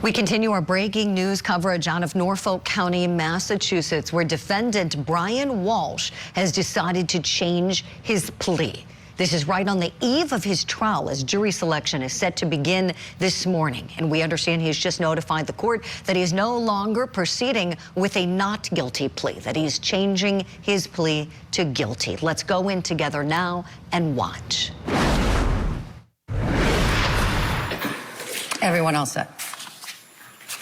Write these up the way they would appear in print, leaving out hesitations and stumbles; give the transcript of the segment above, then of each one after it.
We continue our breaking news coverage out of Norfolk County, Massachusetts, where defendant Brian Walshe has decided to change his plea. This is right on the eve of his trial, as jury selection is set to begin this morning. And we understand he's just notified the court that he is no longer proceeding with a not guilty plea, that he's changing his plea to guilty. Let's go in together now and watch. Everyone all set?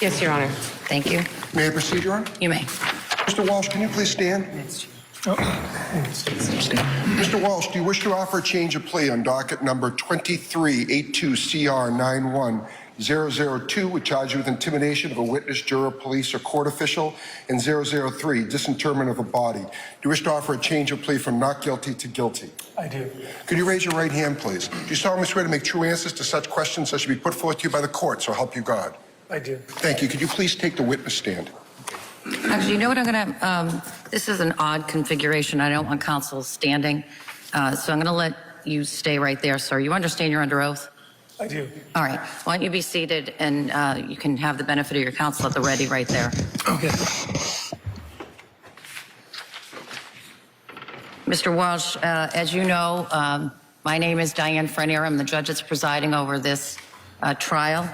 Yes, Your Honor. Thank you. May I proceed, Your Honor? You may. Mr. Walshe, can you please stand? Mr. Walshe, do you wish to offer a change of plea on docket number 2382CR91002, which charges you with intimidation of a witness, juror, police, or court official, and 003, disinterment of a body? Do you wish to offer a change of plea from not guilty to guilty? I do. Could you raise your right hand, please? Do you solemnly swear to make true answers to such questions that should be put forth to you by the court, so help you God? I do. Thank you. Could you please take the witness stand? Actually, you know what I'm going to, this is an odd configuration. I don't want counsel standing. So I'm going to let you stay right there, sir. You understand you're under oath? I do. All right. Why don't you be seated, and you can have the benefit of your counsel at the ready right there. Okay. Mr. Walshe, as you know, my name is Diane Frenier. I'm the judge that's presiding over this trial,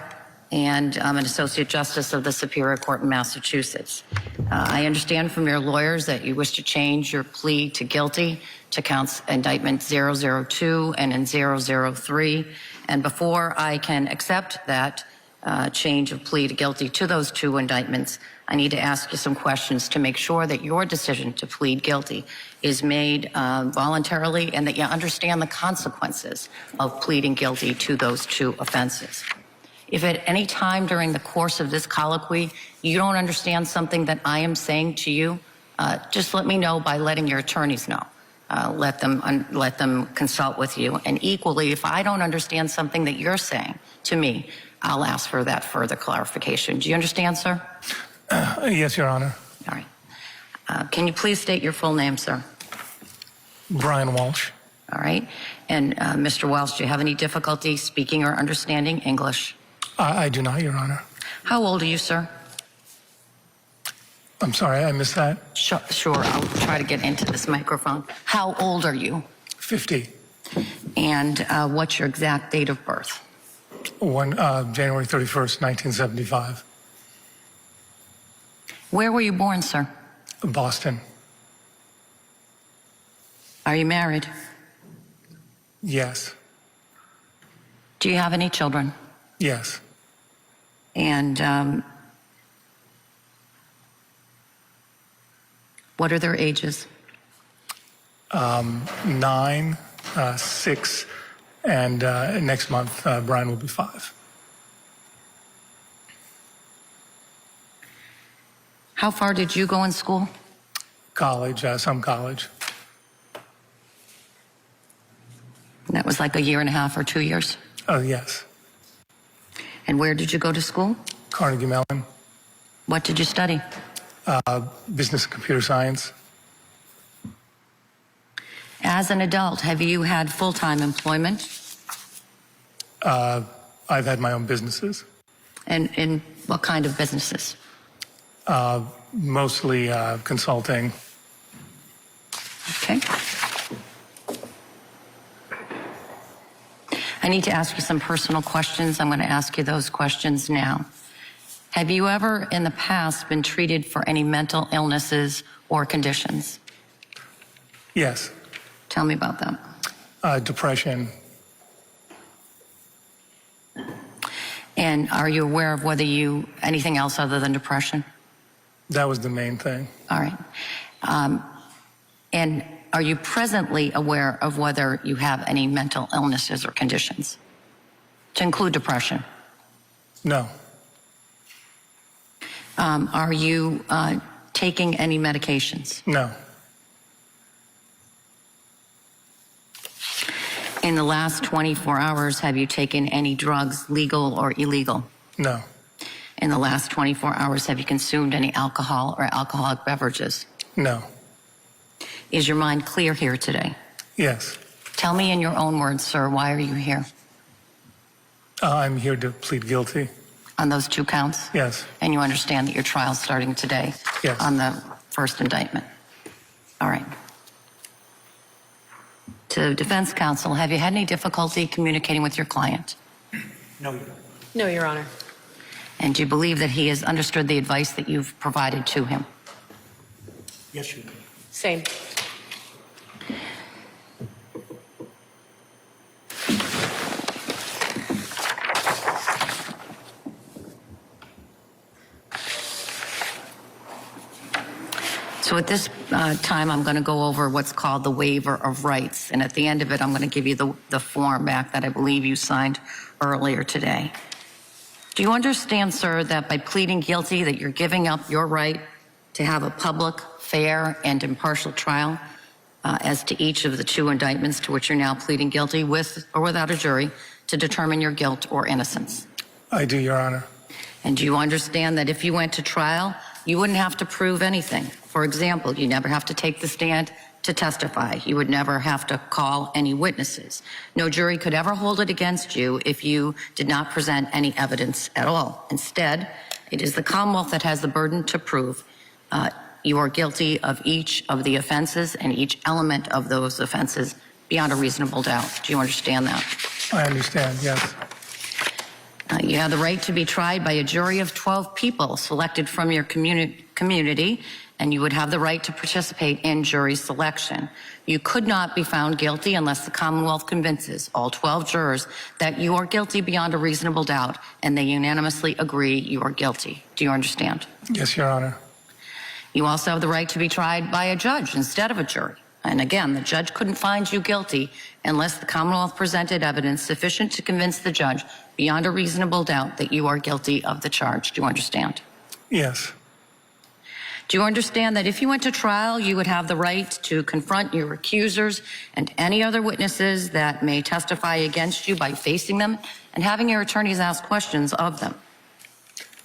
and I'm an associate justice of the Superior Court in Massachusetts. I understand from your lawyers that you wish to change your plea to guilty to counts indictment 002 and in 003. And before I can accept that change of plea to guilty to those two indictments, I need to ask you some questions to make sure that your decision to plead guilty is made voluntarily and that you understand the consequences of pleading guilty to those two offenses. If at any time during the course of this colloquy you don't understand something that I am saying to you, just let me know by letting your attorneys know. Let them consult with you. And equally, if I don't understand something that you're saying to me, I'll ask for that further clarification. Do you understand, sir? Yes, Your Honor. All right. Can you please state your full name, sir? Brian Walshe. All right. And Mr. Walshe, do you have any difficulty speaking or understanding English? I do not, Your Honor. How old are you, sir? I'm sorry, I missed that. Sure, I'll try to get into this microphone. How old are you? 50. And what's your exact date of birth? January 31st, 1975. Where were you born, sir? Boston. Are you married? Yes. Do you have any children? Yes. And what are their ages? 9, 6, and next month, Brian will be 5. How far did you go in school? College, some college. And that was like a year and a half or 2 years? Yes. And where did you go to school? Carnegie Mellon. What did you study? Business and computer science. As an adult, have you had full-time employment? I've had my own businesses. And in what kind of businesses? Mostly consulting. Okay. I need to ask you some personal questions. I'm going to ask you those questions now. Have you ever in the past been treated for any mental illnesses or conditions? Yes. Tell me about them. Depression. And are you aware of whether anything else other than depression? That was the main thing. All right. And are you presently aware of whether you have any mental illnesses or conditions, to include depression? No. Are you taking any medications? No. In the last 24 hours, have you taken any drugs, legal or illegal? No. In the last 24 hours, have you consumed any alcohol or alcoholic beverages? No. Is your mind clear here today? Yes. Tell me in your own words, sir, why are you here? I'm here to plead guilty. on those 2 counts? Yes. And you understand that your trial's starting today? Yes. On the first indictment? All right. To defense counsel, have you had any difficulty communicating with your client? No. No, Your Honor. And do you believe that he has understood the advice that you've provided to him? Yes, you. Same. So at this time, I'm going to go over what's called the waiver of rights. And at the end of it, I'm going to give you the form back that I believe you signed earlier today. Do you understand, sir, that by pleading guilty that you're giving up your right to have a public, fair, and impartial trial as to each of the 2 indictments to which you're now pleading guilty, with or without a jury, to determine your guilt or innocence? I do, Your Honor. And do you understand that if you went to trial, you wouldn't have to prove anything? For example, you never have to take the stand to testify. You would never have to call any witnesses. No jury could ever hold it against you if you did not present any evidence at all. Instead, it is the Commonwealth that has the burden to prove you are guilty of each of the offenses and each element of those offenses beyond a reasonable doubt. Do you understand that? I understand, yes. You have the right to be tried by a jury of 12 people selected from your community, and you would have the right to participate in jury selection. You could not be found guilty unless the Commonwealth convinces all 12 jurors that you are guilty beyond a reasonable doubt, and they unanimously agree you are guilty. Do you understand? Yes, Your Honor. You also have the right to be tried by a judge instead of a jury. And again, the judge couldn't find you guilty unless the Commonwealth presented evidence sufficient to convince the judge beyond a reasonable doubt that you are guilty of the charge. Do you understand? Yes. Do you understand that if you went to trial, you would have the right to confront your accusers and any other witnesses that may testify against you by facing them and having your attorneys ask questions of them?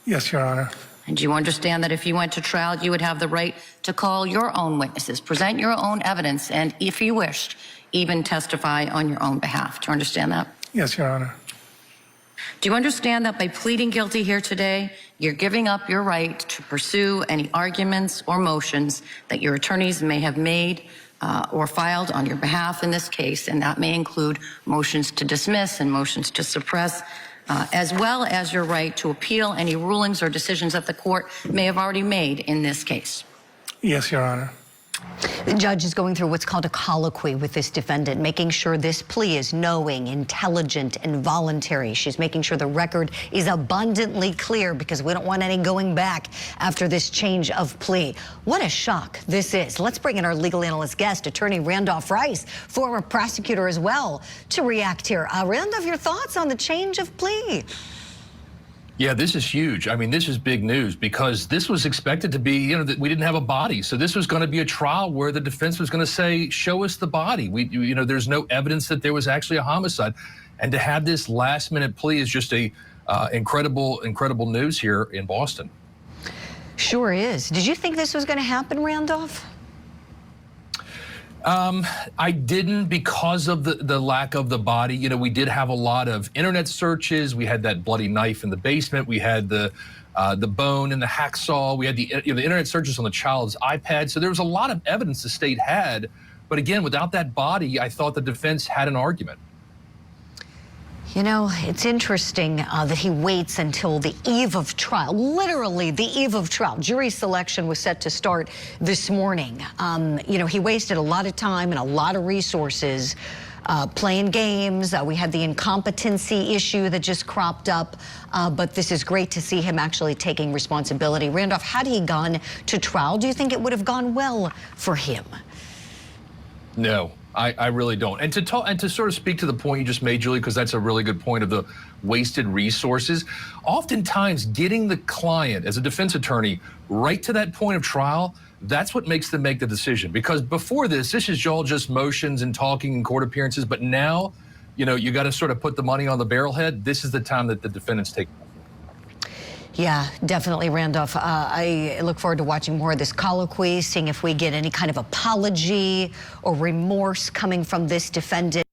Yes, Your Honor. And do you understand that if you went to trial, you would have the right to call your own witnesses, present your own evidence, and if you wished, even testify on your own behalf? Do you understand that? Yes, Your Honor. Do you understand that by pleading guilty here today, you're giving up your right to pursue any arguments or motions that your attorneys may have made or filed on your behalf in this case, and that may include motions to dismiss and motions to suppress, as well as your right to appeal any rulings or decisions that the court may have already made in this case? Yes, Your Honor. The judge is going through what's called a colloquy with this defendant, making sure this plea is knowing, intelligent, and voluntary. She's making sure the record is abundantly clear because we don't want any going back after this change of plea. What a shock this is. Let's bring in our legal analyst guest, Attorney Randolph Rice, former prosecutor as well, to react here. Randolph, your thoughts on the change of plea? Yeah, this is huge. I mean, this is big news because this was expected to be, that we didn't have a body. So this was going to be a trial where the defense was going to say, show us the body. There's no evidence that there was actually a homicide. And to have this last minute plea is just a incredible news here in Boston. Sure is. Did you think this was going to happen, Randolph? I didn't because of the lack of the body. We did have a lot of internet searches. We had that bloody knife in the basement. We had the bone and the hacksaw. We had the internet searches on the child's iPad. So there was a lot of evidence the state had. But again, without that body, I thought the defense had an argument. It's interesting that he waits until the eve of trial, literally the eve of trial. Jury selection was set to start this morning. He wasted a lot of time and a lot of resources playing games. We had the incompetency issue that just cropped up, but this is great to see him actually taking responsibility. Randolph, had he gone to trial, do you think it would have gone well for him? No. I really don't. And to sort of speak to the point you just made, Julie, because that's a really good point of the wasted resources. Oftentimes, getting the client as a defense attorney right to that point of trial, that's what makes them make the decision. Because before this is all just motions and talking and court appearances. But now, you got to sort of put the money on the barrelhead. This is the time that the defendants take. Yeah, definitely, Randolph. I look forward to watching more of this colloquy, seeing if we get any kind of apology or remorse coming from this defendant.